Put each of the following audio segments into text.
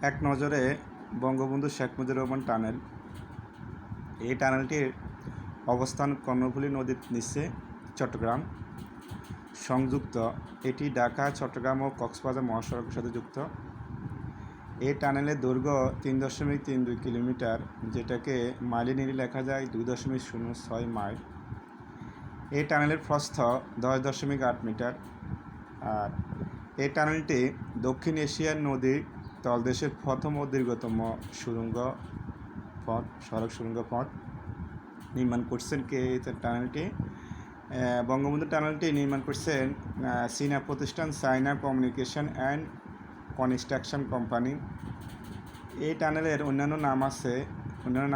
এক নজরে বঙ্গবন্ধু শেখ মুজিবুর রহমান টানেল। এই টানেলটির অবস্থান কর্ণফুলী নদীর নিচে, চট্টগ্রাম সংযুক্ত। এটি ঢাকা, চট্টগ্রাম ও কক্সবাজার মহাসড়কের সাথে যুক্ত। এই টানেলের দৈর্ঘ্য 3.32 কিলোমিটার, যেটাকে মাইলে নিলে লেখা যায় 2.06 মাইল। এই টানেলের প্রস্থ 10.8 মিটার। আর এই টানেলটি দক্ষিণ এশিয়ার নদী তলদেশের প্রথম ও দীর্ঘতম সড়ক সুড়ঙ্গ পথ নির্মাণ করছেন কে? এই টানেলটি বঙ্গবন্ধু টানেলটি নির্মাণ করছেন চীনা প্রতিষ্ঠান China communication and construction company. এই টানেলের অন্যান্য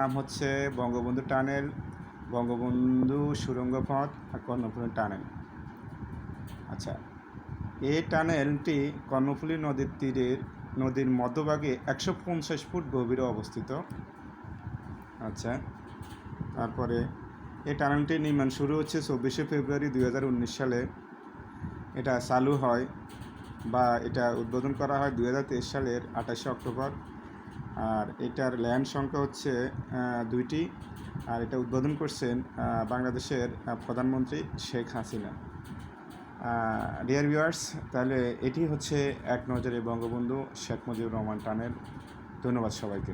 নাম হচ্ছে বঙ্গবন্ধু টানেল, বঙ্গবন্ধু সুড়ঙ্গ পথ আর কর্ণফুলী টানেল। আচ্ছা, এই টানেলটি কর্ণফুলী নদীর মধ্যভাগে 150 ফুট গভীরে অবস্থিত। আচ্ছা, তারপরে এই টানেলটির নির্মাণ শুরু হচ্ছে 24শে ফেব্রুয়ারি 2019 সালে। এটা চালু হয় বা এটা উদ্বোধন করা হয় 2023 সালের 28শে অক্টোবর। আর এটার ল্যান্ড সংখ্যা হচ্ছে 2টি। আর এটা উদ্বোধন করছেন বাংলাদেশের প্রধানমন্ত্রী শেখ হাসিনা। ডিয়ার ভিউয়ার্স, তাহলে এটি হচ্ছে এক নজরে বঙ্গবন্ধু শেখ মুজিবুর রহমান টানেল। ধন্যবাদ সবাইকে।